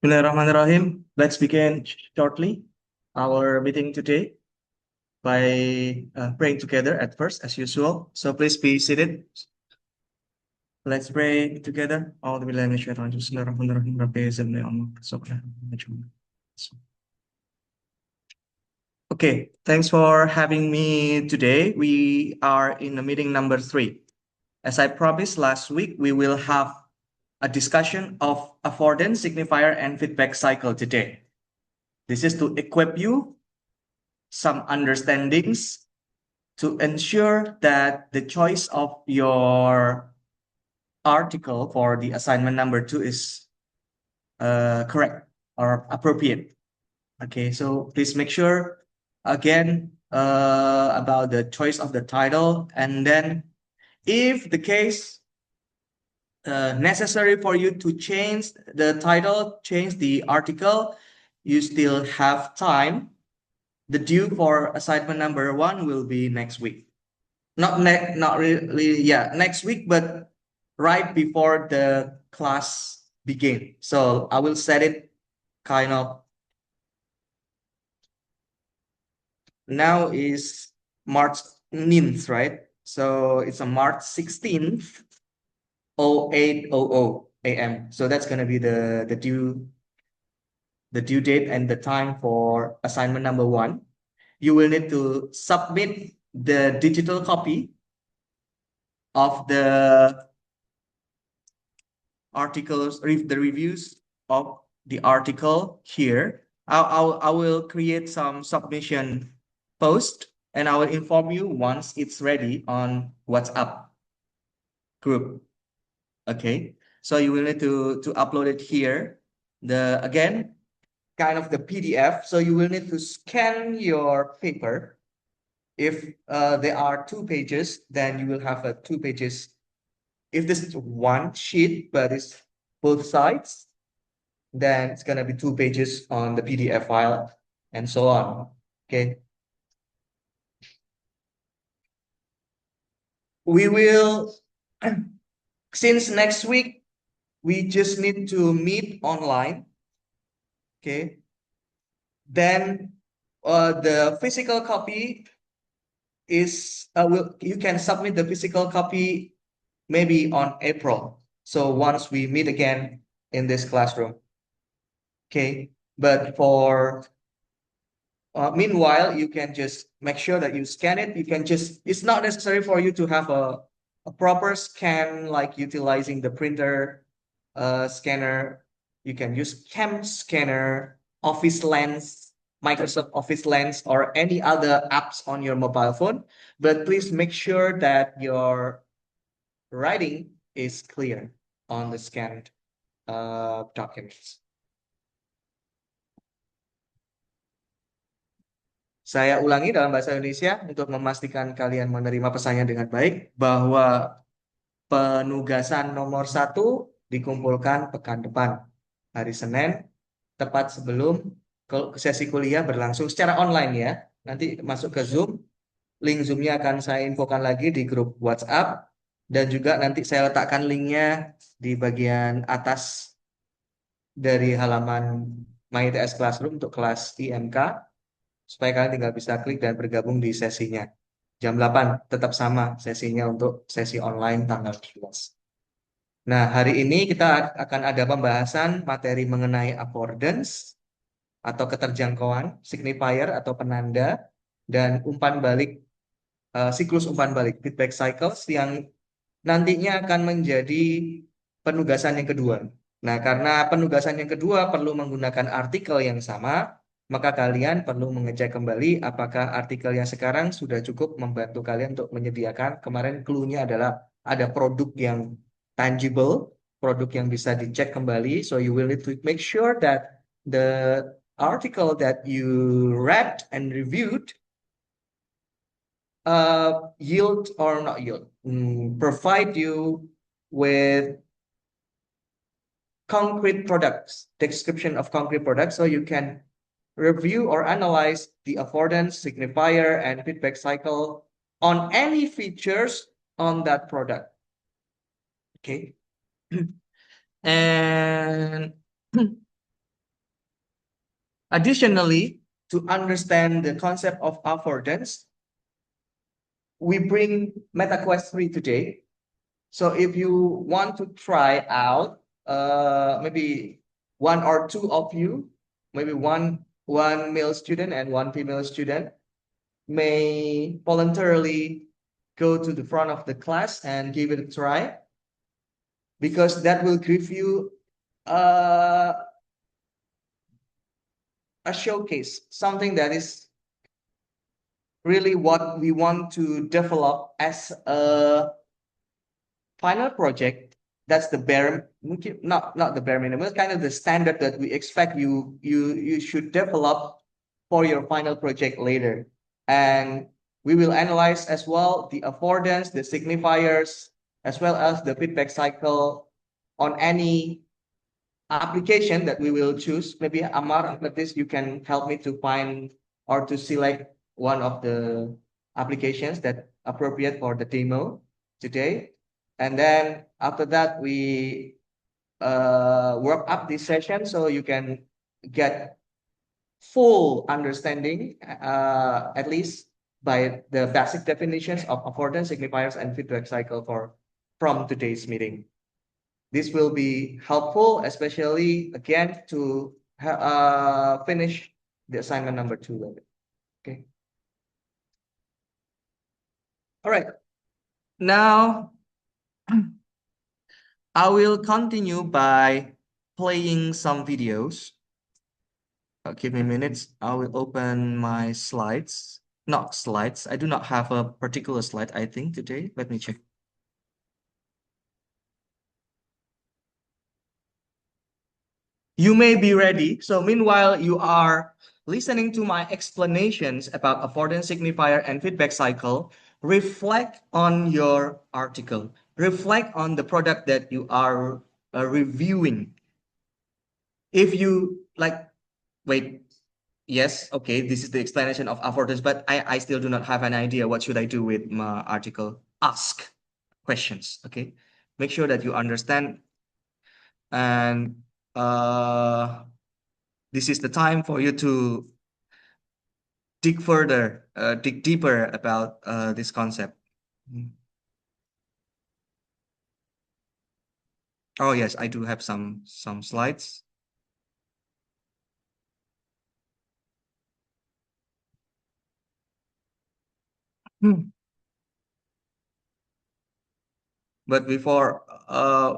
Bismillahirrahmanirrahim. Let's begin shortly our meeting today by praying together at first, as usual. So please be seated. Let's pray together. Bismillahirrahmanirrahim. Okay, thanks for having me today. We are in the meeting number 3. As I promised last week, we will have a discussion of affordance, signifier, and feedback cycle today. This is to equip you some understandings to ensure that the choice of your article for the assignment number 2 is correct or appropriate. Okay, so please make sure again about the choice of the title, and then if the case necessary for you to change the title, change the article, you still have time. The due for assignment number 1 will be next week. Not really, yeah, next week, but right before the class begin. So I will set it kind of, now is March 9th, right? So it's a March 16th, 08:00 a.m. So that's gonna be the due date and the time for assignment number 1. You will need to submit the digital copy of the articles, the reviews of the article here. I will create some submission post and I will inform you once it's ready on WhatsApp group. Okay, so you will need to upload it here. Again, kind of the PDF. So you will need to scan your paper. If there are 2 pages, then you will have 2 pages. If this is one sheet, but it's both sides, then it's gonna be 2 pages on the PDF file and so on. Okay. We will, since next week, we just need to meet online. Okay. Then the physical copy is, you can submit the physical copy maybe on April. So once we meet again in this classroom. Okay. But for meanwhile, you can just make sure that you scan it. You can just, it's not necessary for you to have a proper scan, like utilizing the printer scanner. You can use Cam Scanner, Office Lens, Microsoft Office Lens, or any other apps on your mobile phone. But please make sure that your writing is clear on the scanned documents. Saya ulangi dalam bahasa Indonesia untuk memastikan kalian menerima pesannya dengan baik, bahwa penugasan nomor 1 dikumpulkan pekan depan, hari Senin, tepat sebelum sesi kuliah berlangsung secara online ya. Nanti masuk ke Zoom, link Zoom-nya akan saya infokan lagi di grup WhatsApp, dan juga nanti saya letakkan linknya di bagian atas dari halaman My ITS Classroom untuk kelas IMK, supaya kalian tinggal bisa klik dan bergabung di sesinya. Jam 8 tetap sama sesinya untuk sesi online tanggal 12. Nah, hari ini kita akan ada pembahasan materi mengenai affordance atau keterjangkauan, signifier atau penanda, dan umpan balik, siklus umpan balik, feedback cycles, yang nantinya akan menjadi penugasan yang kedua. Nah, karena penugasan yang kedua perlu menggunakan artikel yang sama, maka kalian perlu mengecek kembali apakah artikel yang sekarang sudah cukup membantu kalian untuk menyediakan. Kemarin clue-nya adalah ada produk yang tangible, produk yang bisa dicek kembali. So you will need to make sure that the article that you read and reviewed yield or not yield, provide you with concrete products, description of concrete products, so you can review or analyze the affordance, signifier, and feedback cycle on any features on that product. Okay. And Additionally, to understand the concept of affordance, we bring MetaQuest 3 today. So if you want to try out, maybe one or two of you, maybe one male student and one female student may voluntarily go to the front of the class and give it a try, because that will give you uh, a showcase, something that is really what we want to develop as a final project. That's the bare, not the bare minimum, kind of the standard that we expect you should develop for your final project later. And we will analyze as well the affordance, the signifiers, as well as the feedback cycle on any application that we will choose. Maybe Amar, after this, you can help me to find or to select one of the applications that appropriate for the demo today. And then after that, we work up this session so you can get full understanding, at least by the basic definitions of affordance, signifiers, and feedback cycle from today's meeting. This will be helpful, especially again to finish the assignment number 2 later. Okay. All right. Now I will continue by playing some videos. Give me minutes. I will open my slides. Not slides. I do not have a particular slide, I think, today. Let me check. You may be ready. So meanwhile, you are listening to my explanations about affordance signifier and feedback cycle. Reflect on your article. Reflect on the product that you are reviewing. If you like, wait, yes, okay, this is the explanation of affordance, but I still do not have an idea what should I do with my article. Ask questions, okay? Make sure that you understand, and this is the time for you to dig further, dig deeper about this concept. Oh yes, I do have some slides. But before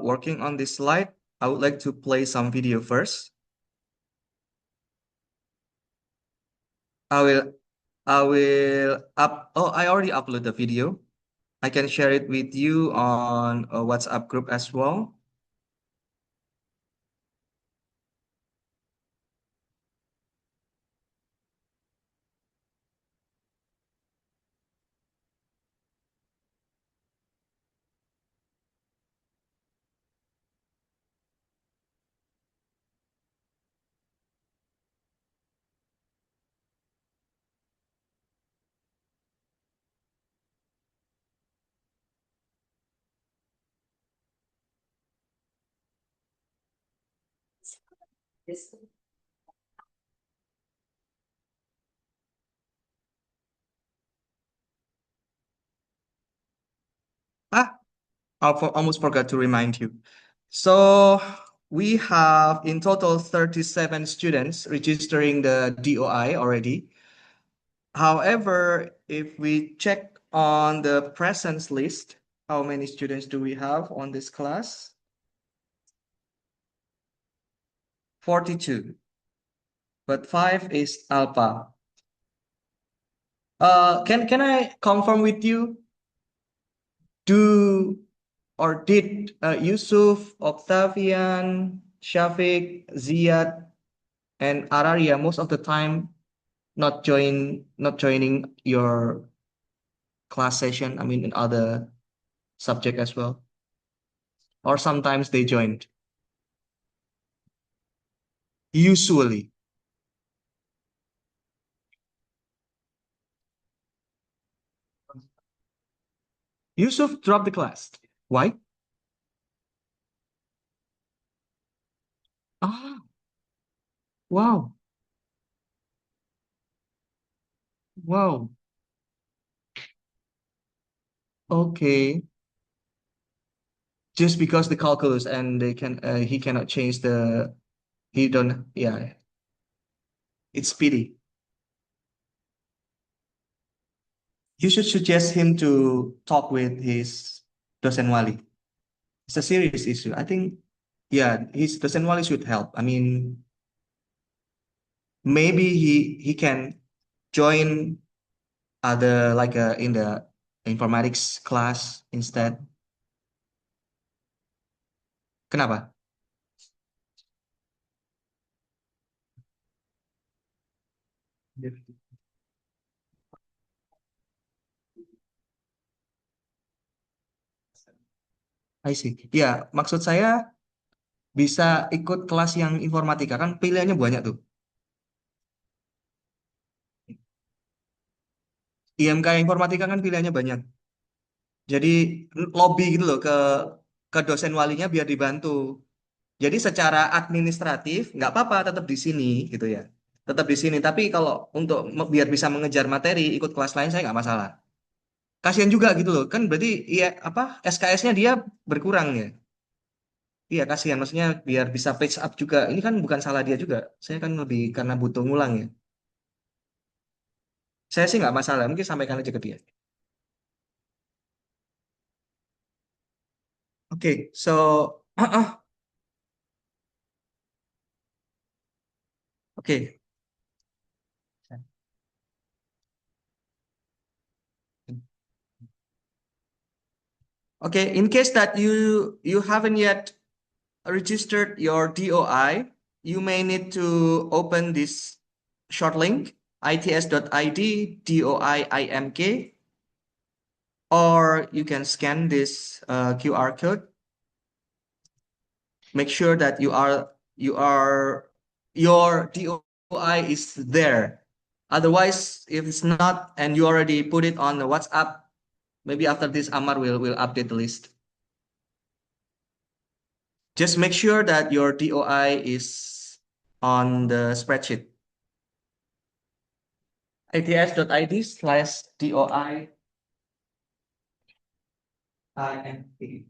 working on this slide, I would like to play some video first. I will I already uploaded the video. I can share it with you on a WhatsApp group as well. Ah, almost forgot to remind you. So we have in total 37 students registering the DOI already. However, if we check on the presence list, how many students do we have on this class? 42, but 5 is alpha. Can I confirm with you? Did Yusuf, Octavian, Shafiq, Ziad, and Araria most of the time not joining your class session? I mean, in other subject as well, or sometimes they joined. Usually, Yusuf dropped the class. Why? Ah, wow. Wow. Okay. Just because the calculus and they can he cannot change the he don't yeah, it's pity. You should suggest him to talk with his dosen wali. It's a serious issue. I think yeah, his dosen wali should help. I mean, maybe he can join other like in the informatics class instead. Kenapa? I see. Ya, maksud saya bisa ikut kelas yang informatika kan pilihannya banyak tuh. IMK informatika kan pilihannya banyak. Jadi lobby gitu loh ke dosen walinya biar dibantu. Jadi secara administratif nggak apa-apa tetap di sini gitu ya. Tetap di sini. Tapi kalau untuk biar bisa mengejar materi ikut kelas lain saya nggak masalah. Kasihan juga gitu loh. Kan berarti iya apa SKS-nya dia berkurang ya. Iya kasihan maksudnya biar bisa page up juga. Ini kan bukan salah dia juga. Saya kan lebih karena butuh ngulang ya. Saya sih nggak masalah. Mungkin sampaikan aja ke dia. Oke, so oke. Okay, in case that you haven't yet registered your DOI, you may need to open this short link its.id DOI IMK, or you can scan this QR code. Make sure that you are your DOI is there. Otherwise, if it's not and you already put it on the WhatsApp, maybe after this Amar will update the list. Just make sure that your DOI is on the spreadsheet. its.id/DOI IMK.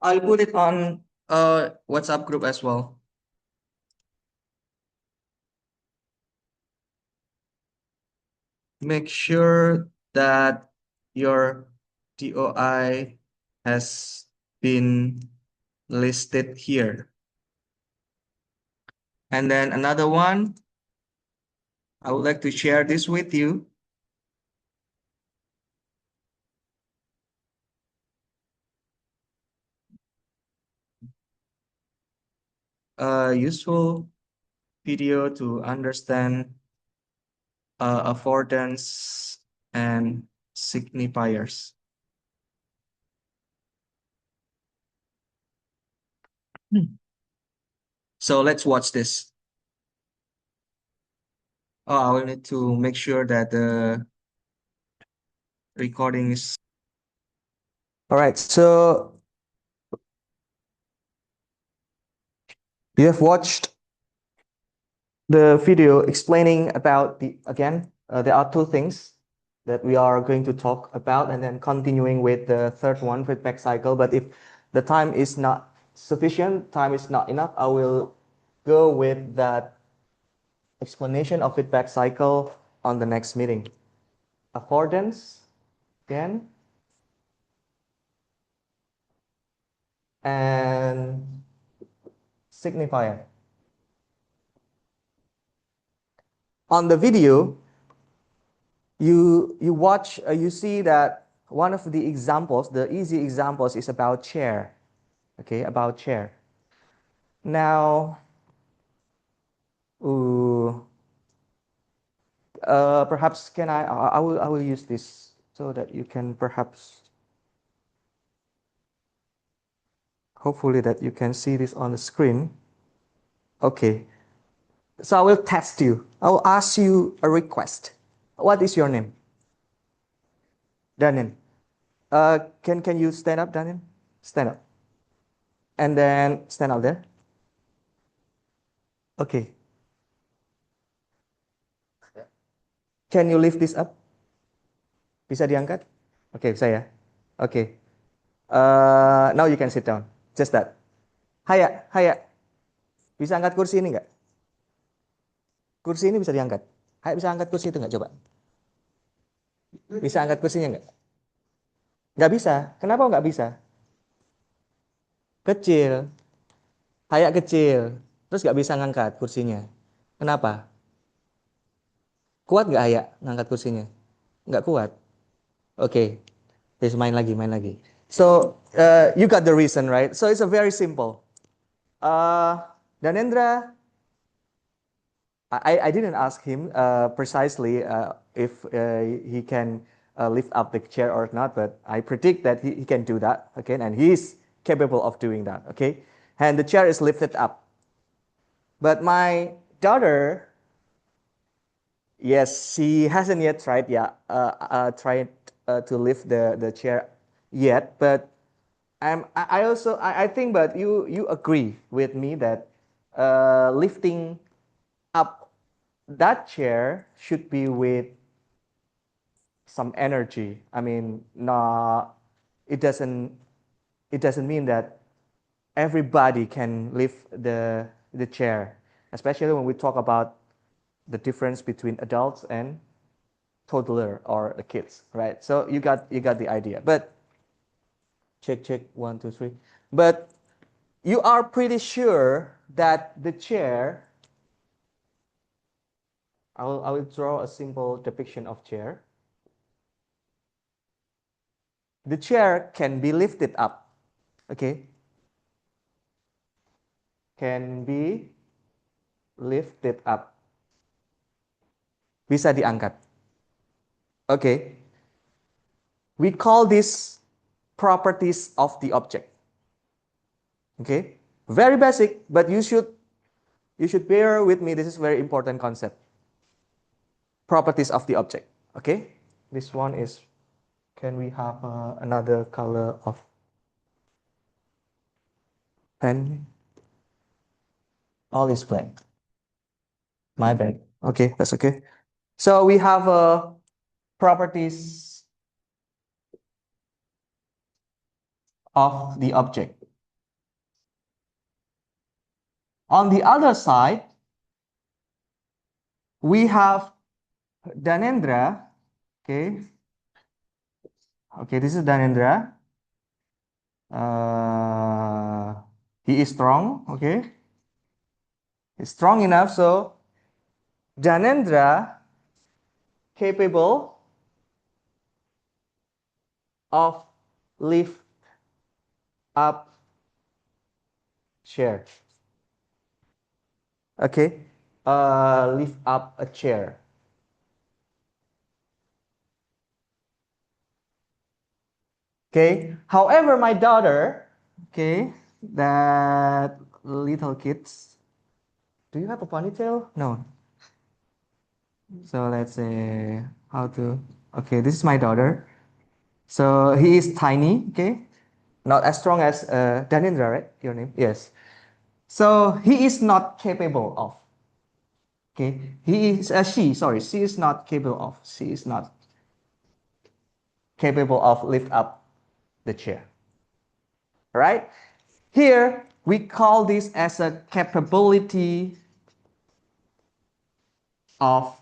I'll put it on WhatsApp group as well. Make sure that your DOI has been listed here. And then another one, I would like to share this with you. A useful video to understand affordance and signifiers. So let's watch this. Oh, I will need to make sure that the recording is. All right, so you have watched the video explaining about there are two things that we are going to talk about and then continuing with the third one, feedback cycle. But if the time is not sufficient, time is not enough, I will go with that explanation of feedback cycle on the next meeting. Affordance again, and signifier. On the video, you watch, you see that one of the examples, the easy examples, is about chair. Okay, about chair. Now, perhaps can I will use this so that you can perhaps hopefully that you can see this on the screen. Okay, so I will test you. I will ask you a request. What is your name? Daniel, can you stand up, Daniel? Stand up. And then stand out there. Okay. Can you lift this up? Bisa diangkat? Oke, bisa ya. Oke. Now you can sit down. Just that. Haya, Haya. Bisa angkat kursi ini nggak? Kursi ini bisa diangkat. Haya bisa angkat kursi itu nggak? Coba. Bisa angkat kursinya nggak? Nggak bisa. Kenapa nggak bisa? Kecil. Haya kecil. Terus nggak bisa ngangkat kursinya. Kenapa? Kuat nggak Haya ngangkat kursinya? Nggak kuat. Oke. Okay. Terus main lagi, main lagi. So, you got the reason, right? So, it's a very simple. Danendra, I didn't ask him precisely if he can lift up the chair or not, but I predict that he can do that, okay? And he's capable of doing that, okay? And the chair is lifted up. But my daughter, yes, she hasn't yet tried, tried to lift the chair yet, but I think, but you agree with me that lifting up that chair should be with some energy. I mean, no, it doesn't it doesn't mean that everybody can lift the chair, especially when we talk about the difference between adults and toddler or the kids, right? So you got the idea. But check 1 2 3. But you are pretty sure that the chair. I will draw a simple depiction of chair. The chair can be lifted up. Okay, can be lifted up. Bisa diangkat. Okay, we call this properties of the object. Okay, very basic, but you should bear with me. This is very important concept. Properties of the object. Okay, this one is. Can we have another color of pen? All is blank. My bad. Okay, that's okay. So we have properties of the object. On the other side, we have Dhanendra. Okay. Okay, this is Dhanendra. He is strong. Okay. He's strong enough. So Dhanendra capable of lift up chair. Okay. Lift up a chair. Okay. However, my daughter, okay, that little kids. Do you have a ponytail? No. So let's say how to. Okay, this is my daughter. So he is tiny. Okay, not as strong as Danindra, right? Your name? Yes. So he is not capable of. Okay, he is she. Sorry, she is not capable of. She is not capable of lift up the chair. Right? Here we call this as a capability of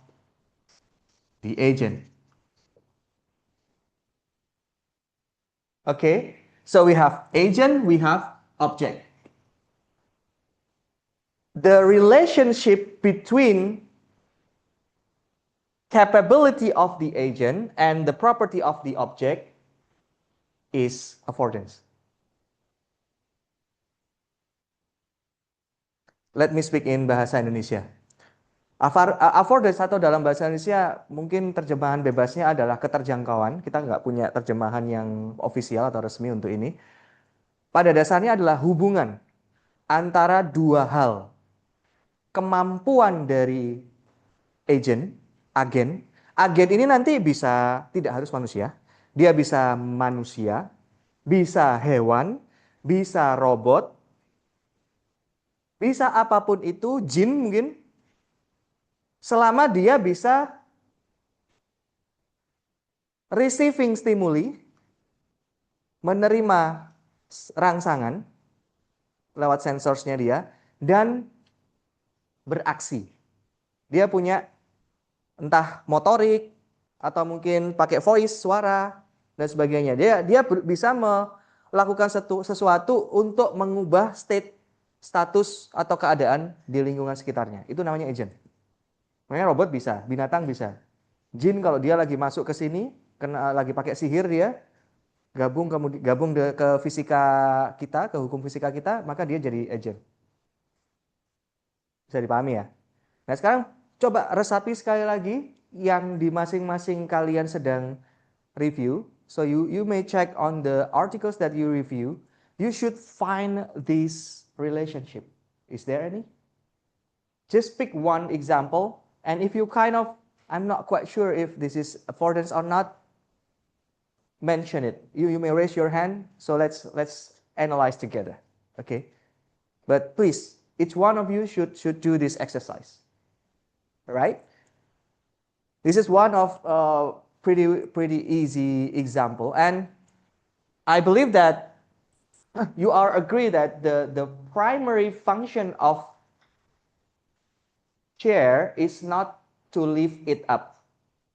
the agent. Okay, so we have agent, we have object. The relationship between capability of the agent and the property of the object is affordance. Let me speak in bahasa Indonesia. Affordance atau dalam bahasa Indonesia mungkin terjemahan bebasnya adalah keterjangkauan. Kita nggak punya terjemahan yang ofisial atau resmi untuk ini. Pada dasarnya adalah hubungan antara dua hal. Kemampuan dari agen ini nanti bisa tidak harus manusia, Dia bisa manusia, bisa hewan, bisa robot, bisa apapun itu, jin mungkin, selama dia bisa receiving stimuli, menerima rangsangan lewat sensorsnya dia, dan beraksi. Dia punya entah motorik, atau mungkin pakai voice, suara, dan sebagainya. Dia bisa melakukan sesuatu untuk mengubah status atau keadaan di lingkungan sekitarnya. Itu namanya agent. Makanya robot bisa, binatang bisa. Jin kalau dia lagi masuk ke sini, lagi pakai sihir dia, gabung ke fisika kita, ke hukum fisika kita, maka dia jadi agent. Bisa dipahami ya? Nah, sekarang coba resapi sekali lagi yang di masing-masing kalian sedang review. So you may check on the articles that you review. You should find this relationship. Is there any? Just pick one example, and if you I'm not quite sure if this is affordance or not, mention it. You may raise your hand. So let's analyze together. Okay, but please, each one of you should do this exercise. All right. This is one of pretty easy example, and I believe that you are agree that the primary function of chair is not to lift it up.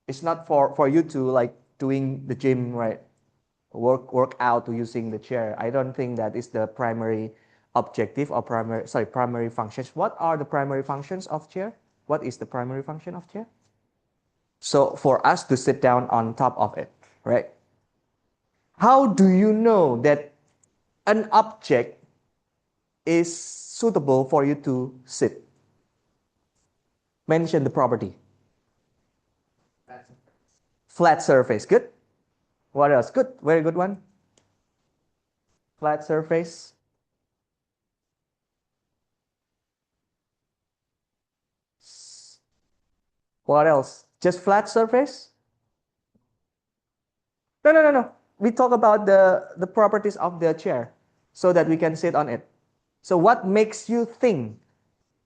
It's not for you to like doing the gym, right? Work out to using the chair. I don't think that is the primary objective or primary functions. What are the primary functions of chair? What is the primary function of chair? So for us to sit down on top of it, right? How do you know that an object is suitable for you to sit? Mention the property. Flat surface. Good. What else? Good. Very good one. Flat surface. What else? Just flat surface? No. We talk about the properties of the chair so that we can sit on it. So what makes you think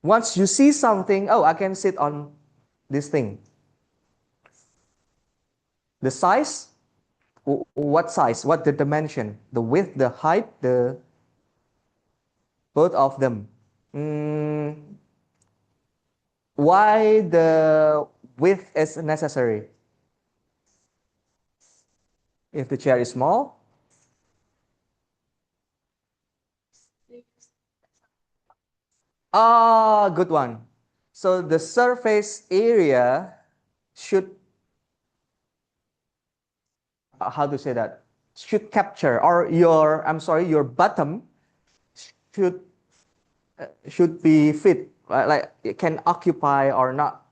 once you see something, oh, I can sit on this thing? The size? What size? What the dimension? The width, the height, the both of them. Why the width is necessary? If the chair is small? Ah, good one. So the surface area should, how to say that? Should capture, or your bottom should should be fit, right? Like it can occupy or not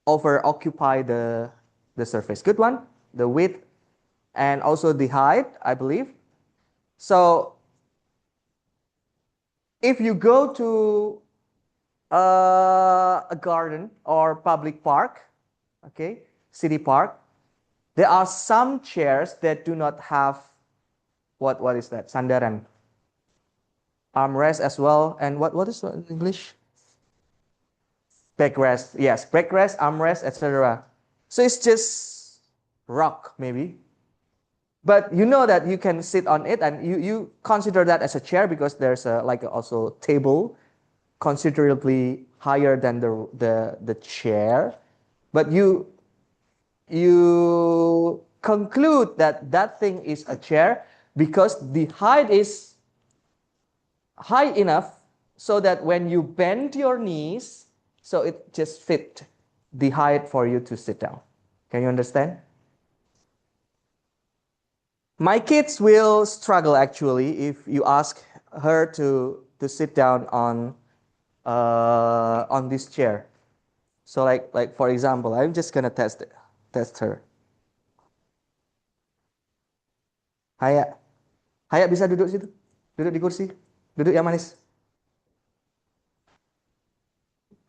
over occupy the surface. Good one. The width and also the height, I believe. So if you go to a garden or public park, okay, city park, there are some chairs that do not have what is that? Sandaran. Armrest as well. And what is in English? Backrest. Yes, backrest, armrest, etc. So it's just rock maybe. But you know that you can sit on it, and you consider that as a chair because there's also table considerably higher than the chair. But you conclude that that thing is a chair because the height is high enough so that when you bend your knees, so it just fit the height for you to sit down. Can you understand? My kids will struggle actually if you ask her to sit down on this chair. So like for example, I'm just gonna test her. Haya, Haya bisa duduk situ, duduk di kursi, duduk yang manis.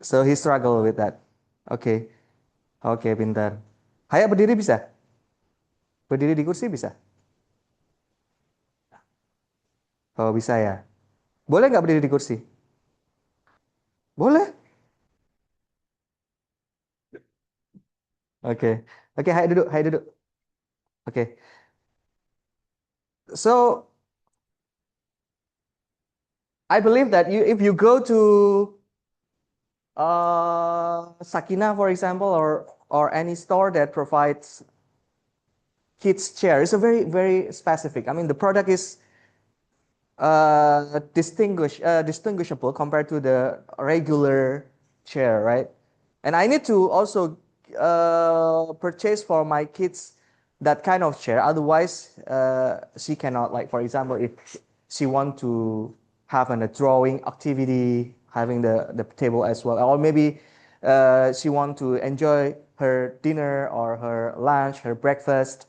So he struggle with that. Oke, Oke, pintar. Haya berdiri bisa? Berdiri di kursi bisa? Oh, bisa ya. Boleh nggak berdiri di kursi? Boleh. Oke. Oke, hai duduk, hai duduk. Oke. So, I believe that if you go to Sakina, for example, or any store that provides kids chair, it's a very specific. I mean, the product is distinguishable compared to the regular chair, right? And I need to also purchase for my kids that kind of chair. Otherwise, she cannot, like, for example, if she want to have a drawing activity, having the table as well, or maybe she want to enjoy her dinner or her lunch, her breakfast,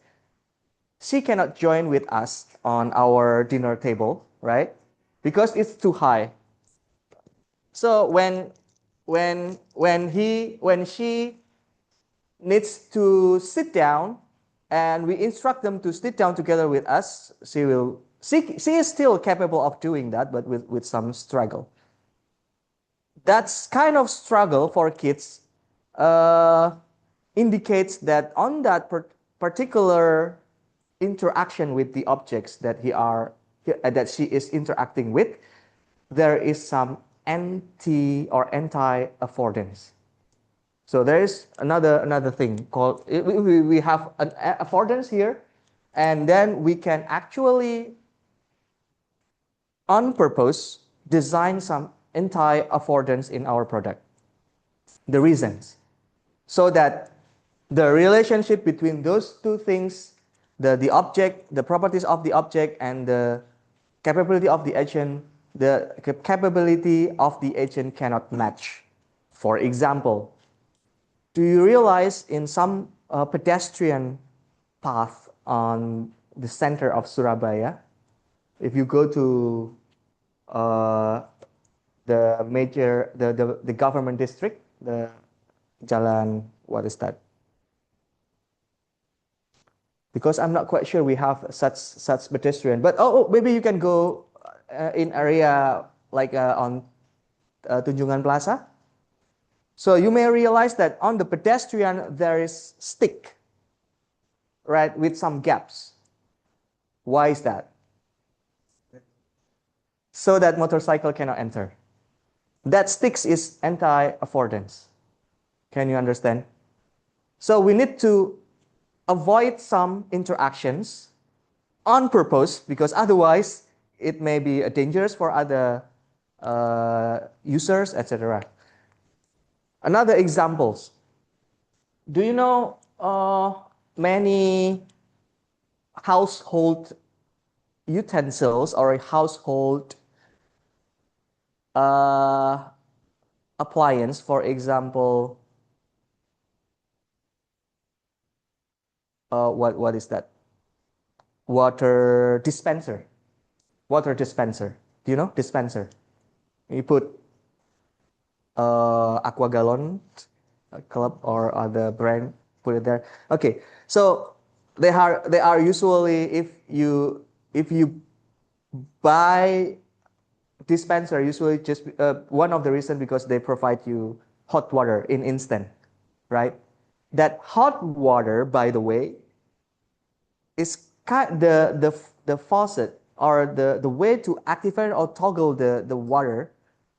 she cannot join with us on our dinner table, right? Because it's too high. So when she needs to sit down and we instruct them to sit down together with us, she is still capable of doing that, but with some struggle. That's kind of struggle for kids uh, indicates that on that particular interaction with the objects that she is interacting with, there is some anti affordance. So there is another thing called we have an affordance here, and then we can actually on purpose design some anti-affordance in our product. The reasons, so that the relationship between those two things, the object, the properties of the object, and the capability of the agent, the capability of the agent cannot match. For example, do you realize in some pedestrian path on the center of Surabaya, if you go to uh, the government district, the Jalan, what is that? Because I'm not quite sure we have such pedestrian. But maybe you can go in area like on Tunjungan Plaza. So you may realize that on the pedestrian there is stick, right, with some gaps. Why is that? So that motorcycle cannot enter. That sticks is anti-affordance. Can you understand? So we need to avoid some interactions on purpose, because otherwise it may be dangerous for other users, etc. Another examples. Do you know many household utensils or household uh, appliance, for example, what is that? Water dispenser. Water dispenser. Do you know dispenser? You put aqua gallon club or other brand, put it there. Okay, so they are usually, if you buy dispenser, usually just one of the reason because they provide you hot water in instant, right? That hot water, by the way, is the faucet, or the way to activate or toggle the water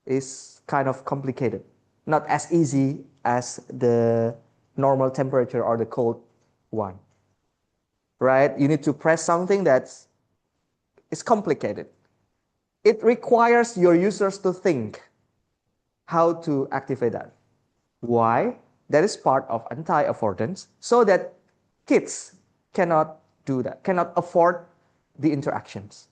is kind of complicated, not as easy as the normal temperature or the cold one, right? You need to press something that's is complicated. It requires your users to think how to activate that. Why? That is part of anti-affordance, so that kids cannot do that, cannot afford the interactions.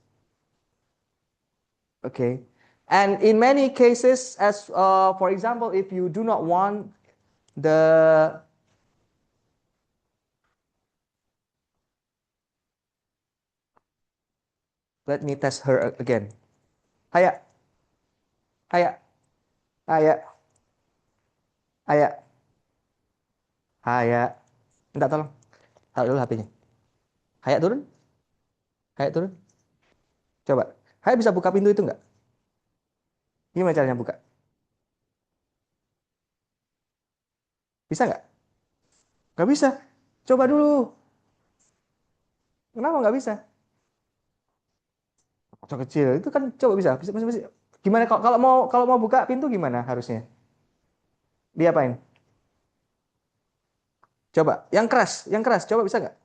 Okay, and in many cases, as for example, if you do not want the let me test her again. Haya, haya, haya, haya, haya. Enggak, tolong taruh dulu HP-nya. Hayat turun, Hayat turun. Coba. Hayat bisa buka pintu itu nggak? Gimana caranya buka? Bisa nggak? Nggak bisa. Coba dulu. Kenapa nggak bisa? Kocok kecil itu kan coba bisa. Bisa. Gimana kalau mau buka pintu gimana harusnya? Diapain? Coba. Yang keras. Coba bisa nggak?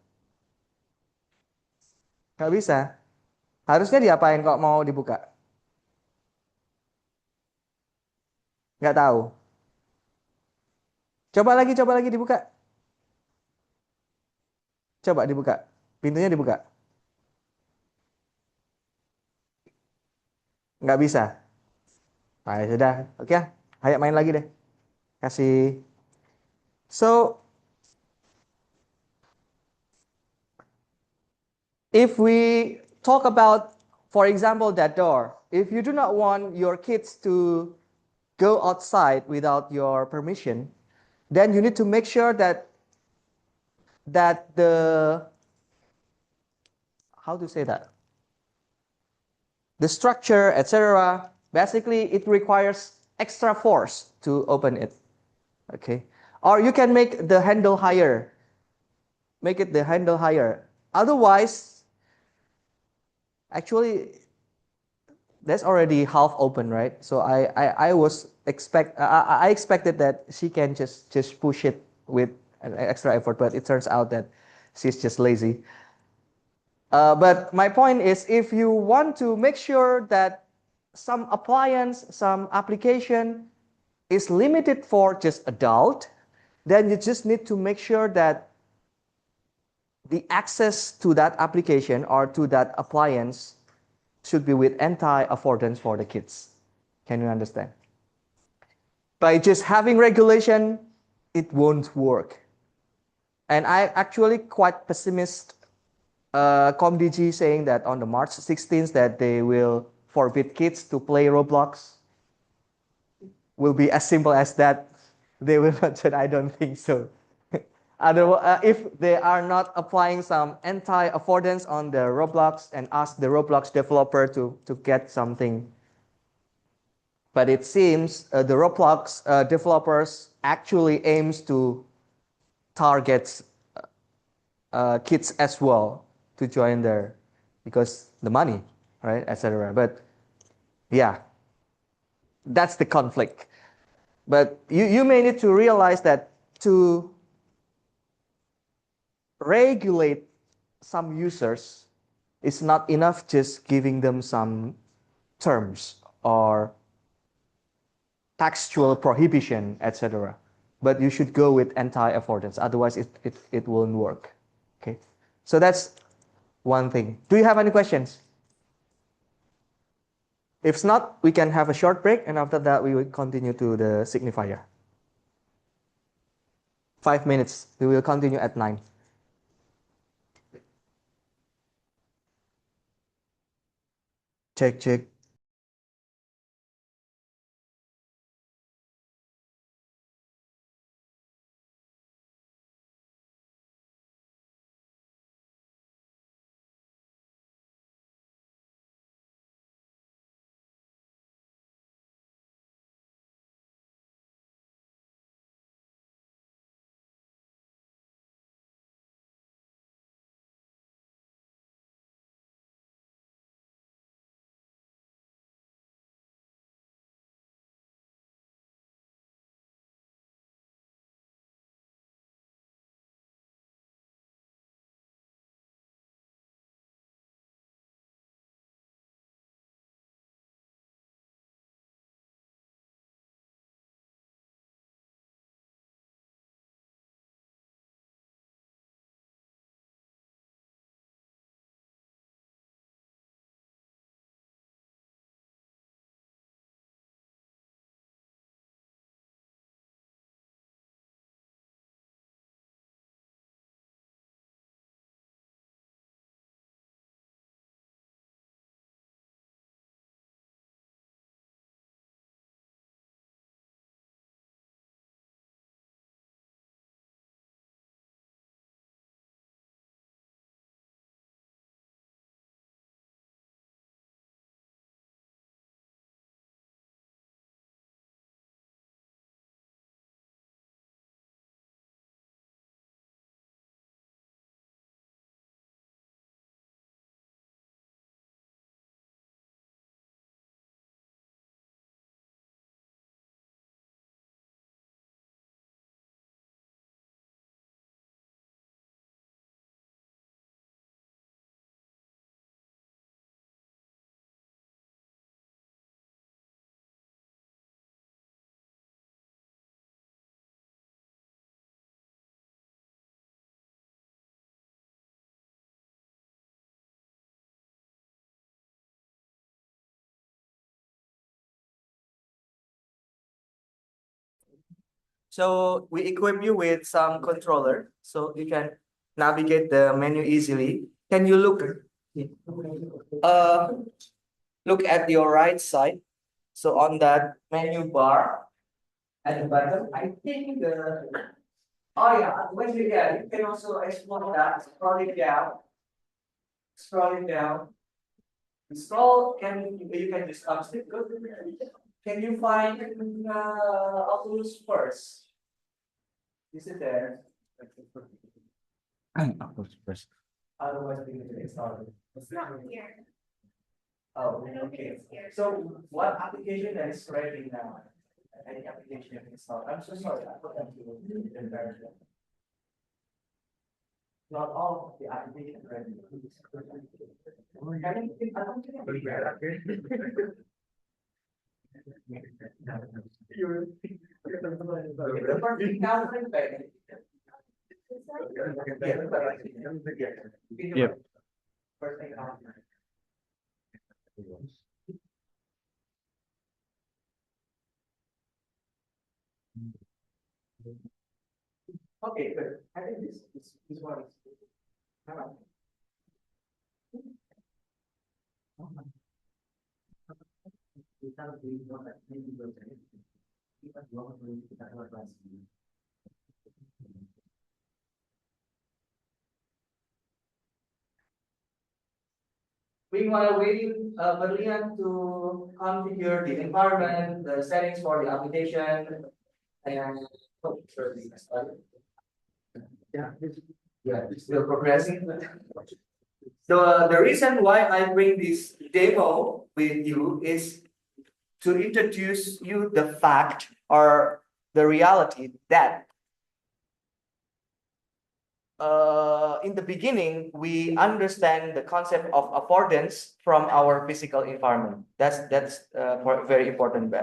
Nggak bisa. Harusnya diapain kalau mau dibuka? Nggak tahu. Coba lagi dibuka. Coba dibuka. Pintunya dibuka. Nggak bisa. Nah, ya sudah. Oke ya. Ayo main lagi deh. Kasih. So, if we talk about, for example, that door, if you do not want your kids to go outside without your permission, then you need to make sure that the, how to say that, the structure, etc. Basically, it requires extra force to open it. Okay, or you can make the handle higher. Make it the handle higher. Otherwise, actually, that's already half open, right? So I was I expected that she can just push it with an extra effort, but it turns out that she's just lazy. But my point is, if you want to make sure that some appliance, some application is limited for just adult, then you just need to make sure that the access to that application or to that appliance should be with anti-affordance for the kids. Can you understand? By just having regulation, it won't work. And I actually quite pessimist ComDG saying that on the March 16th that they will forbid kids to play Roblox. Will be as simple as that. They will not. I don't think so. If they are not applying some anti-affordance on the Roblox and ask the Roblox developer to get something. But it seems the Roblox developers actually aims to target kids as well to join there because the money, right, etc. But yeah, that's the conflict. But you may need to realize that to regulate some users is not enough just giving them some terms or textual prohibition, etc. But you should go with anti-affordance, otherwise it won't work. Okay, so that's one thing. Do you have any questions? If not, we can have a short break, and after that we will continue to the signifier. 5 minutes. We will continue at 9. Check. So we equip you with some controller so you can navigate the menu easily. Can you uh, look at your right side? So on that menu bar at the bottom, I think oh yeah, when you get, you can also explore that, scrolling down. Scroll, you can just skip. Can you find Oculus first? Is it there? Oculus first. Otherwise, we can get started. It's not here. Oh, I don't think okay. it's here. So what application that is ready now? Any application you can install? I'm so sorry, I put them to the environment. Not all of the application ready. Yep. Okay, good. I think this one is. Meanwhile, waiting Berlian to configure the environment, the settings for the application, and yeah, it's still progressing. The reason why I bring this demo with you is to introduce you the fact or the reality that in the beginning, we understand the concept of affordance from our physical environment. That's very important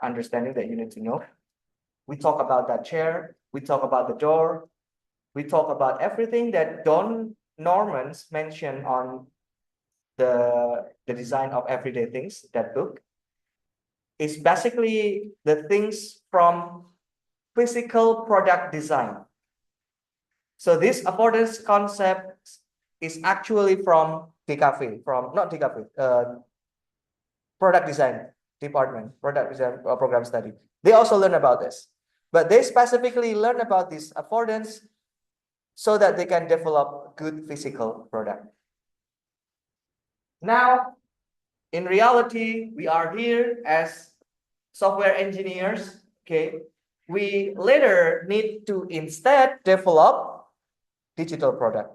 understanding that you need to know. We talk about that chair, we talk about the door, we talk about everything that Don Normans mentioned on the design of everyday things, that book, is basically the things from physical product design. So this affordance concept is actually from DKV, not DKV, product design department, product design program study. They also learn about this, but they specifically learn about this affordance so that they can develop good physical product. Now, in reality, we are here as software engineers, okay? We later need to instead develop digital product.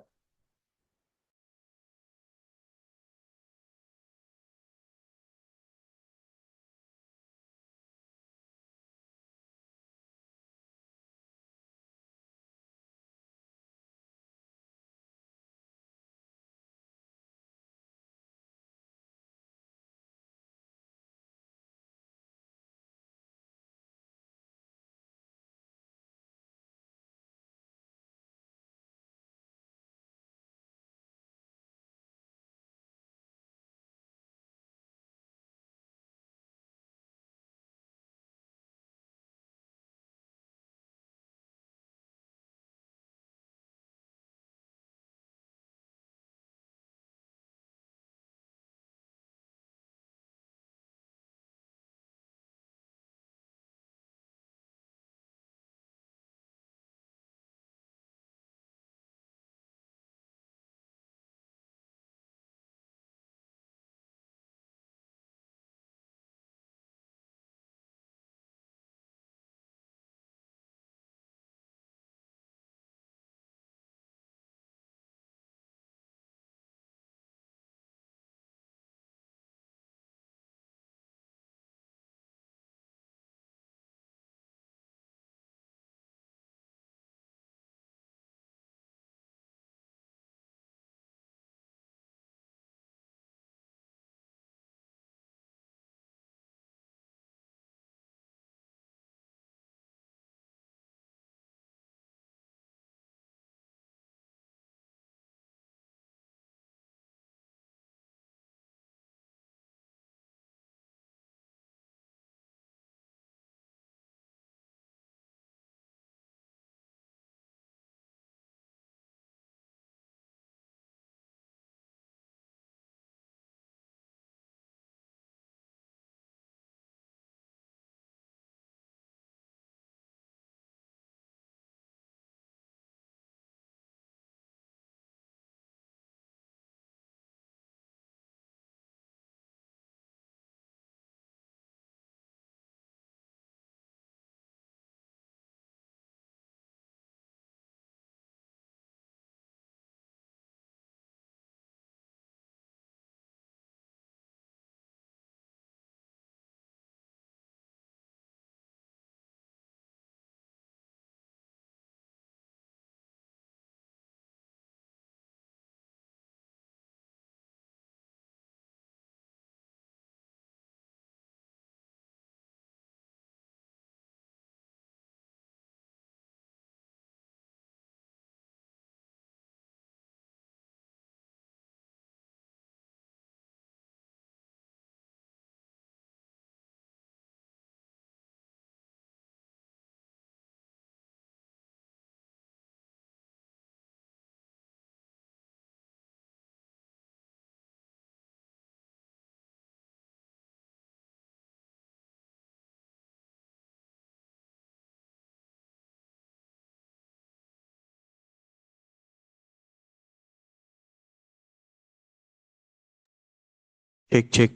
Cek.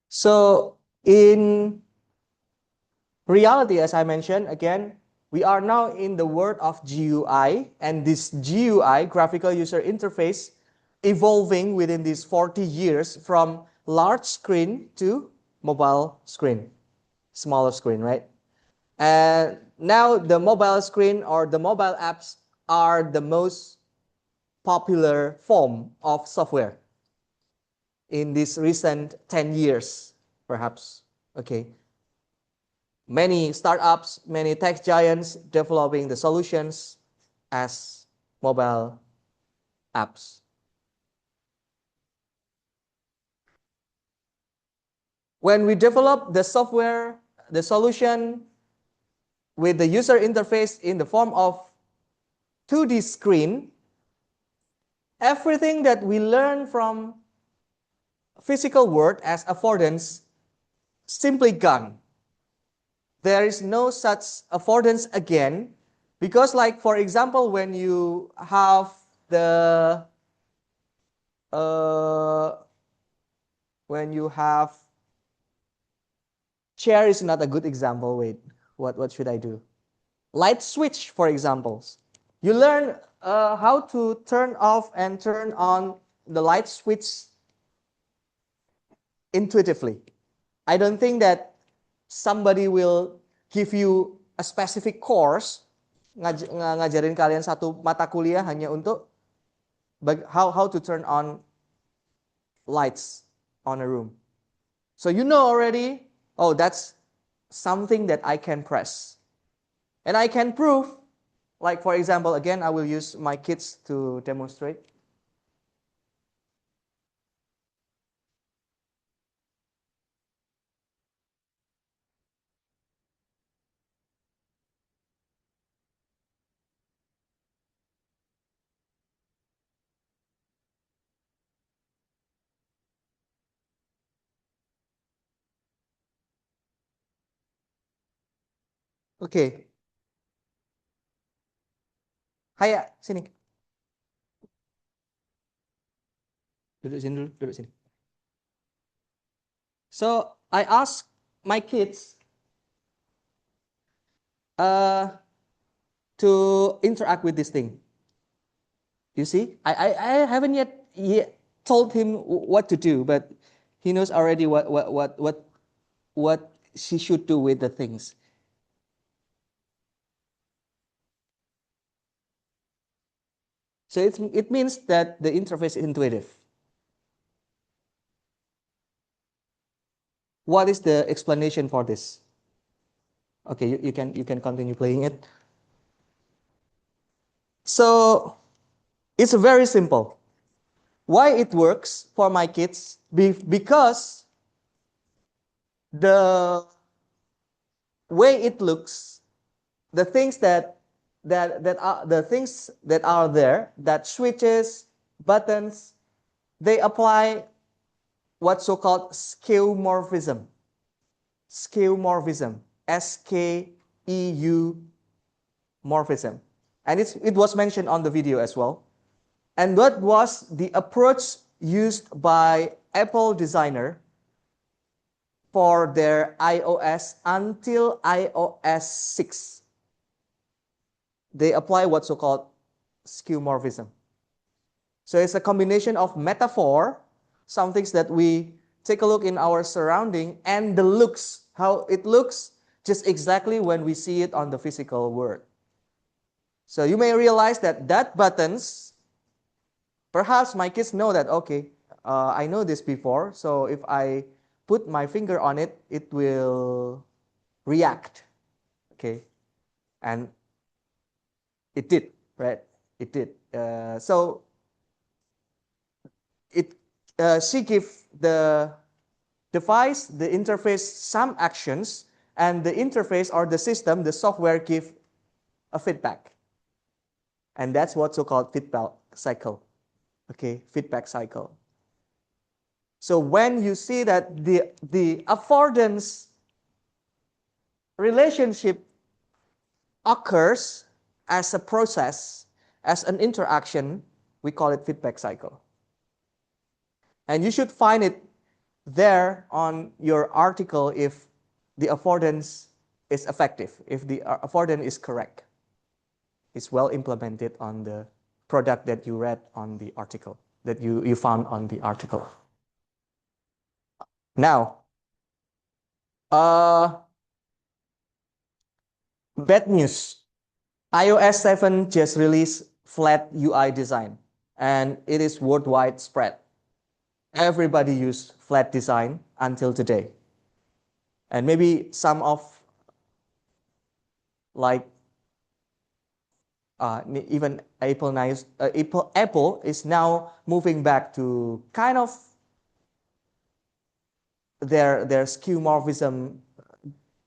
So in reality, as I mentioned, again, we are now in the world of GUI, and this GUI, graphical user interface, evolving within these 40 years from large screen to mobile screen, smaller screen, right? And now the mobile screen or the mobile apps are the most popular form of software in these recent 10 years, perhaps. Okay. Many startups, many tech giants developing the solutions as mobile apps. When we develop the software, the solution with the user interface in the form of 2D screen, everything that we learn from physical world as affordance simply gone. There is no such affordance again, because like for example, when you have the when you have chair is not a good example. Wait, what should I do? Light switch, for example. You learn how to turn off and turn on the light switch intuitively. I don't think that somebody will give you a specific course ngajarin kalian satu mata kuliah hanya untuk how to turn on lights on a room. So you know already, oh, that's something that I can press. And I can prove, like for example, again, I will use my kids to demonstrate. Okay. Hai, sini. Duduk sini dulu, duduk sini. So I ask my kids to interact with this thing. You see, I haven't yet told him what to do, but he knows already what she should do with the things. So it means that the interface is intuitive. What is the explanation for this? Okay, you can continue playing it. So it's very simple. Why it works for my kids? Because the way it looks, the things that are the things that are there, that switches, buttons, they apply what's so-called skeuomorphism. Skeuomorphism, SKEU morphism, and it was mentioned on the video as well. And what was the approach used by Apple designer for their iOS until iOS 6? They apply what's so-called skeuomorphism. So it's a combination of metaphor, some things that we take a look in our surrounding, and the looks, how it looks just exactly when we see it on the physical world. So you may realize that buttons, perhaps my kids know that, okay, I know this before, so if I put my finger on it, it will react, okay? And it did, right? It did. So she gave the device, the interface, some actions, and the interface or the system, the software, give a feedback. And that's what's so-called feedback cycle. Okay, feedback cycle. So when you see that the affordance relationship occurs, as a process, as an interaction, we call it feedback cycle. And you should find it there on your article if the affordance is effective, if the affordance is correct. It's well implemented on the product that you read on the article, that you found on the article. Now, bad news. iOS 7 just released flat UI design, and it is worldwide spread. Everybody use flat design until today. And maybe some of like even Apple is now moving back to kind of their skeuomorphism.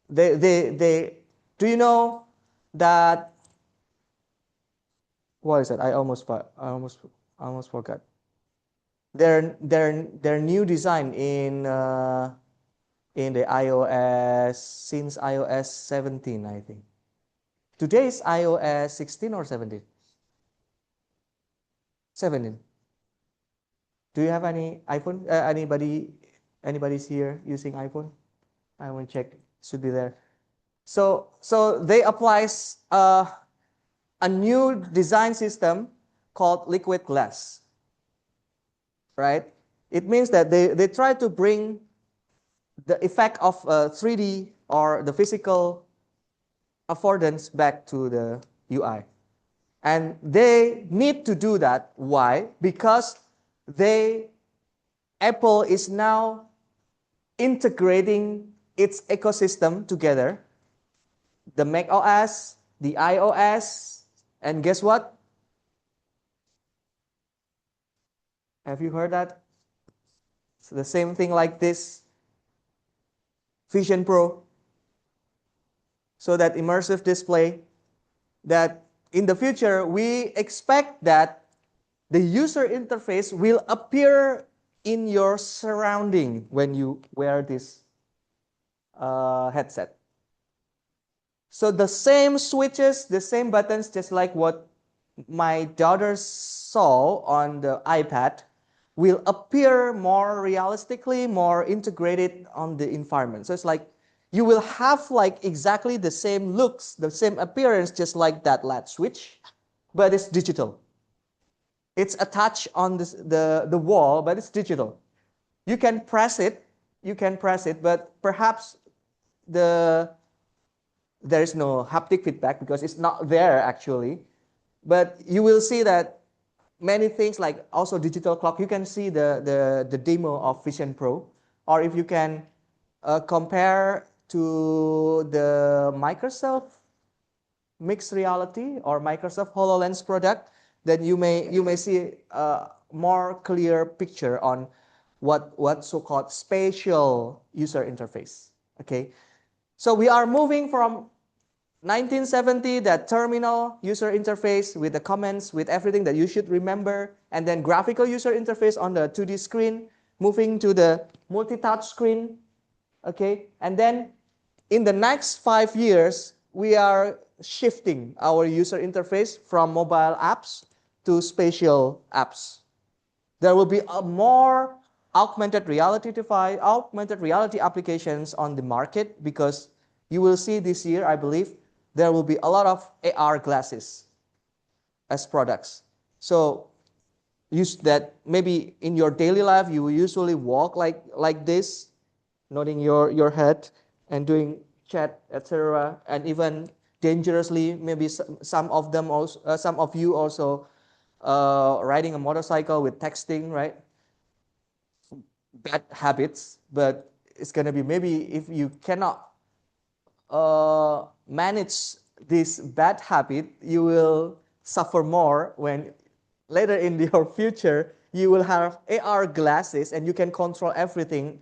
They do you know that, what is it? I almost forgot. Their new design in the iOS since iOS 17, I think. Today is iOS 16 or 17? 17. Do you have any iPhone? Anybody's here using iPhone? I want to check. Should be there. So they applies a new design system called liquid glass. Right? It means that they try to bring the effect of 3D or the physical affordance back to the UI. And they need to do that. Why? Because Apple is now integrating its ecosystem together. The Mac OS, the iOS, and guess what? Have you heard that? So the same thing like this Vision Pro. So that immersive display, that in the future, we expect that the user interface will appear in your surrounding when you wear this headset. So the same switches, the same buttons, just like what my daughter saw on the iPad, will appear more realistically, more integrated on the environment. So it's like you will have like exactly the same looks, the same appearance, just like that LED switch, but it's digital. It's attached on the wall, but it's digital. You can press it, but perhaps there is no haptic feedback because it's not there actually. But you will see that many things like also digital clock. You can see the demo of Vision Pro, or if you can compare to the Microsoft mixed reality or Microsoft HoloLens product, then you may see a more clear picture on what so-called spatial user interface. Okay, so we are moving from 1970, that terminal user interface with the comments, with everything that you should remember, and then graphical user interface on the 2D screen, moving to the multi-touch screen, okay? And then in the next 5 years, we are shifting our user interface from mobile apps to spatial apps. There will be a more augmented reality applications on the market, because you will see this year, I believe, there will be a lot of AR glasses as products. So use that maybe in your daily life, you will usually walk like this, nodding your head and doing chat, etc. And even dangerously, maybe some of you also riding a motorcycle with texting, right? Bad habits, but it's gonna be, maybe if you cannot manage this bad habit, you will suffer more when later in your future you will have AR glasses and you can control everything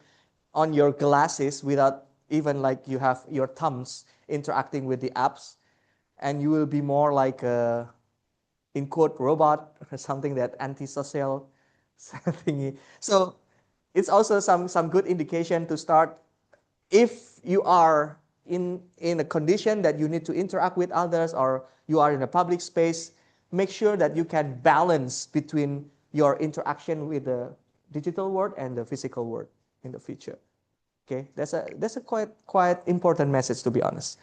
on your glasses without even like you have your thumbs interacting with the apps, and you will be more like a, in quote, robot or something, that antisocial thingy. So it's also some good indication to start. If you are in a condition that you need to interact with others, or you are in a public space, make sure that you can balance between your interaction with the digital world and the physical world in the future. Okay, that's a quite important message, to be honest.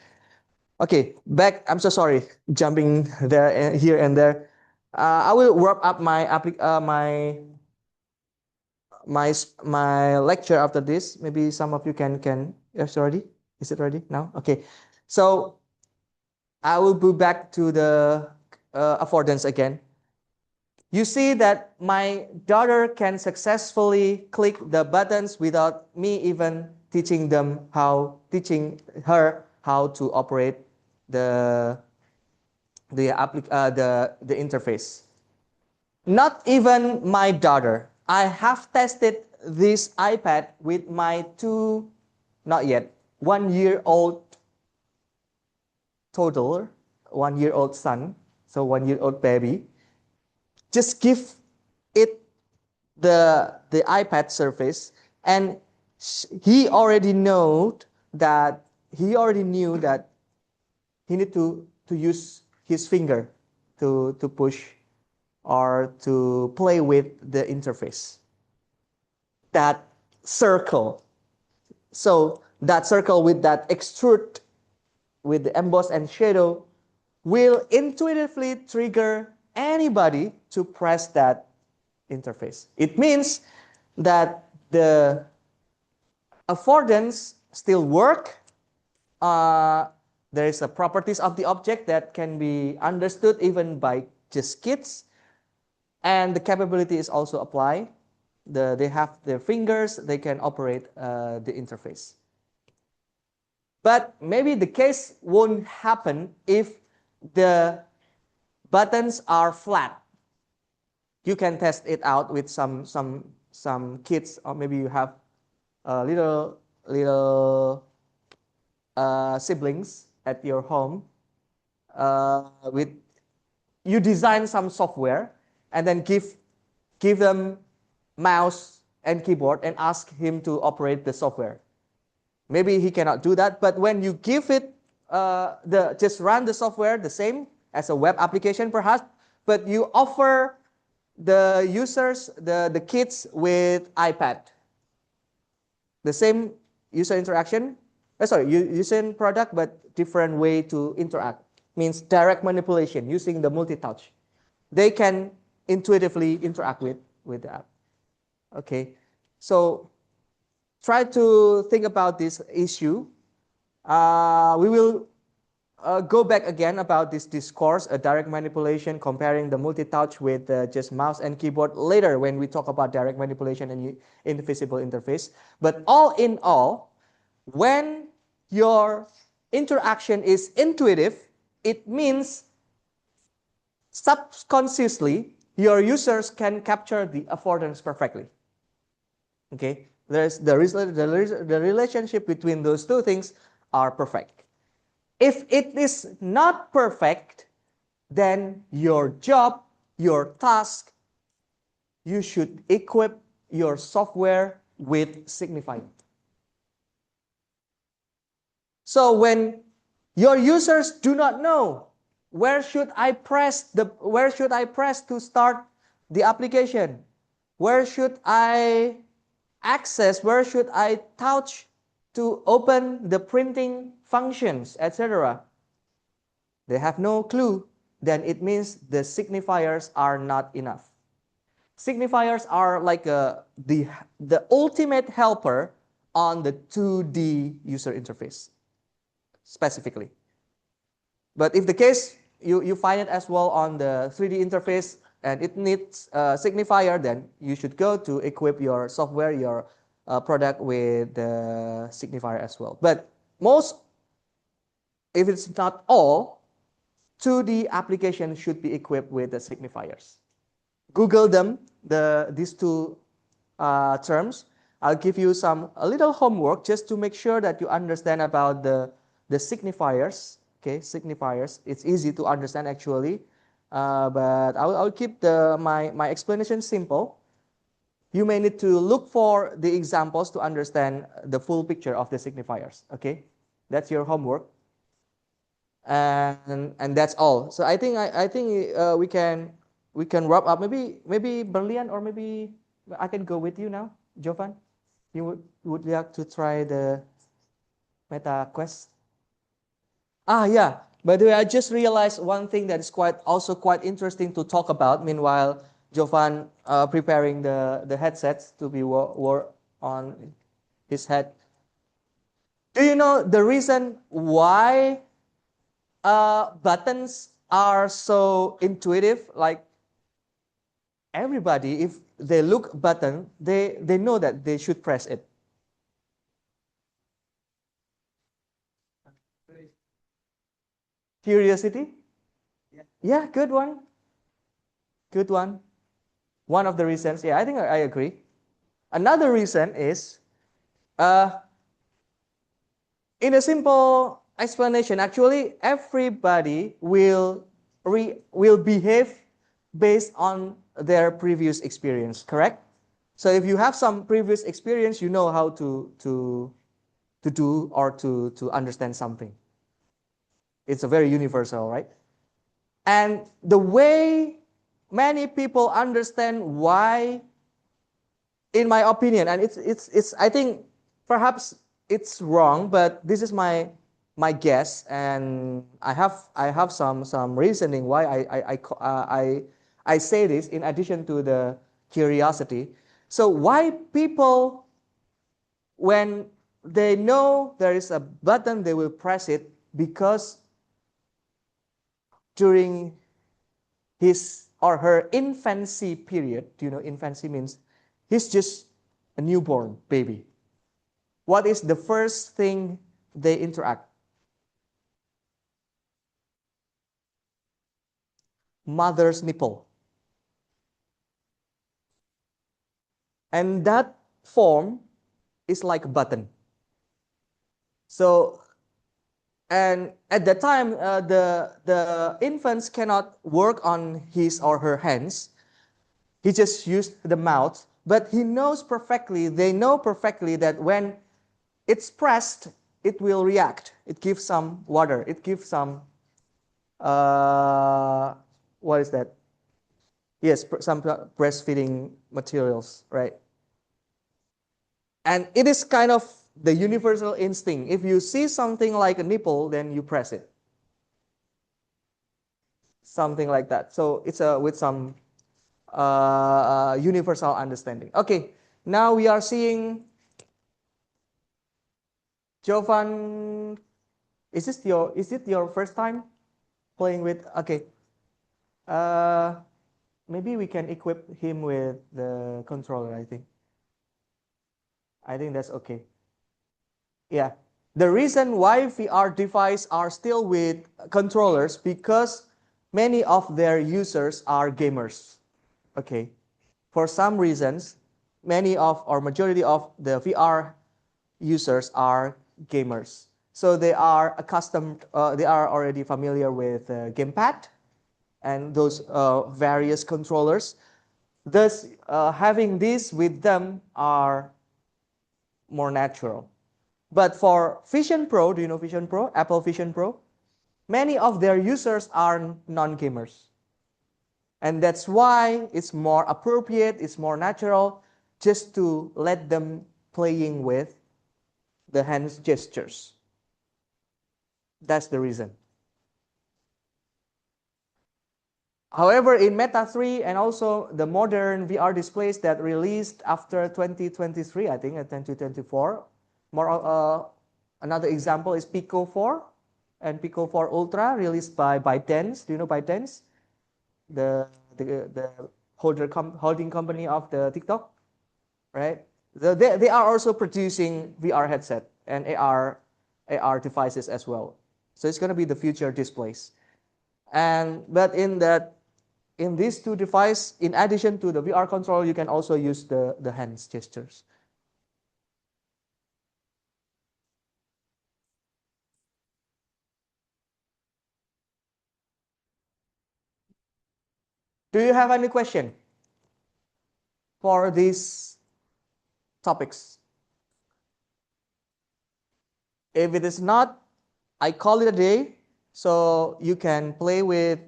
Okay, back. I'm so sorry, jumping there and here and there. I will wrap up my lecture after this. Maybe some of you can. Yes, ready? Is it ready now? Okay, so I will go back to the affordance again. You see that my daughter can successfully click the buttons without me even teaching her how to operate the the interface. Not even my daughter. I have tested this iPad with my not yet, 1 year old toddler, 1 year old son, so 1 year old baby. Just give it the iPad surface, and he already knew that he need to use his finger to push or to play with the interface. That circle. So that circle with that extrude, with the emboss and shadow, will intuitively trigger anybody to press that interface. It means that the affordance still work. There is a properties of the object that can be understood even by just kids, and the capability is also applied. They have their fingers, they can operate the interface. But maybe the case won't happen if the buttons are flat. You can test it out with some kids, or maybe you have little siblings at your home. With you design some software and then give them mouse and keyboard and ask him to operate the software. Maybe he cannot do that, but when you give it just run the software the same as a web application perhaps, but you offer the users, the kids, with iPad, the same user interaction, using product but different way to interact, means direct manipulation using the multi-touch. They can intuitively interact with the app. Okay, so try to think about this issue. We will go back again about this discourse, a direct manipulation, comparing the multi-touch with just mouse and keyboard later when we talk about direct manipulation and invisible interface. But all in all, when your interaction is intuitive, it means subconsciously your users can capture the affordance perfectly. Okay, the relationship between those two things are perfect. If it is not perfect, then your job, your task, you should equip your software with signifier. So when your users do not know where should I press to start the application, where should I access, where should I touch to open the printing functions, etc. They have no clue, then it means the signifiers are not enough. Signifiers are like the ultimate helper on the 2D user interface, specifically. But if the case, you find it as well on the 3D interface and it needs a signifier, then you should go to equip your software, your product with the signifier as well. But most, if it's not all, 2D applications should be equipped with the signifiers. Google them, these two terms. I'll give you a little homework just to make sure that you understand about the signifiers. Okay, signifiers. It's easy to understand actually, but I'll keep my explanation simple. You may need to look for the examples to understand the full picture of the signifiers. Okay, That's your homework, and that's all. So I think we can wrap up. Maybe Berlian, or maybe I can go with you now, Jovan. You would like to try the meta quest? Ah, yeah. By the way, I just realized one thing that is quite interesting to talk about. Meanwhile, Jovan preparing the headsets to be wore on his head. Do you know the reason why buttons are so intuitive? Like everybody, if they look button, they know that they should press it. Curiosity? Yeah, good one. Good one. One of the reasons, yeah, I think I agree. Another reason is, uh, in a simple explanation, actually, everybody will behave based on their previous experience, correct? So if you have some previous experience, you know how to do or to understand something. It's a very universal, right? And the way many people understand why, in my opinion, and it's I think perhaps it's wrong, but this is my guess, and I have some reasoning why I say this in addition to the curiosity. So why people, when they know there is a button, they will press it, because during his or her infancy period, do you know infancy means he's just a newborn baby. What is the first thing they interact? Mother's nipple. And that form is like a button. So, and at that time, the infants cannot work on his or her hands. He just used the mouth, but he knows perfectly, they know perfectly that when it's pressed, it will react. It gives some water. It gives some, what is that? Yes, some breastfeeding materials, right? And it is kind of the universal instinct. If you see something like a nipple, then you press it. Something like that. So it's with some universal understanding. Okay, now we are seeing Jovan. Is it your first time playing with? Okay. Uh, Maybe we can equip him with the controller. I think that's okay. Yeah. The reason why VR devices are still with controllers, because many of their users are gamers. Okay. For some reasons, many of or majority of the VR users are gamers. So they are accustomed, they are already familiar with gamepad and those various controllers. Thus, having this with them are more natural. But for Vision Pro, do you know Vision Pro? Apple Vision Pro? Many of their users are non-gamers. And that's why it's more appropriate, it's more natural just to let them playing with the hands gestures. That's the reason. However, in Meta 3 and also the modern VR displays that released after 2023, I think, 2024, another example is Pico 4 and Pico 4 Ultra released by ByteDance. Do you know ByteDance? The holding company of the TikTok, right? They are also producing VR headset and AR devices as well. So it's going to be the future displays. But in these two devices, in addition to the VR control, you can also use the hands gestures. Do you have any question for these topics? If it is not, I call it a day. So you can play with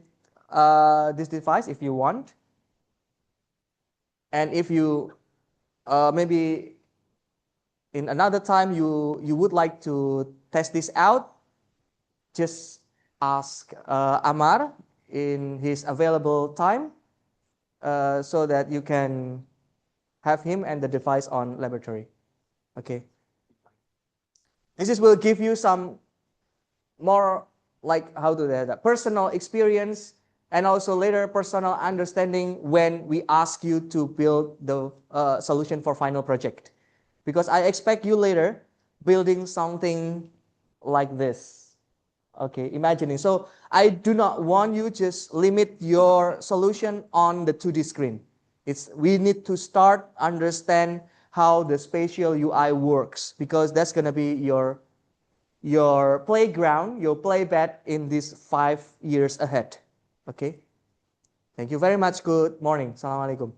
this device if you want. And if you maybe in another time you would like to test this out, just ask Amar in his available time so that you can have him and the device on laboratory. Okay. This will give you some more like how to say that personal experience and also later personal understanding when we ask you to build the solution for final project. Because I expect you later building something like this. Okay, imagining. So I do not want you just limit your solution on the 2D screen. We need to start understand how the spatial UI works because that's gonna be your playground, your playbed in these 5 years ahead. Okay. Thank you very much. Good morning. Assalamualaikum.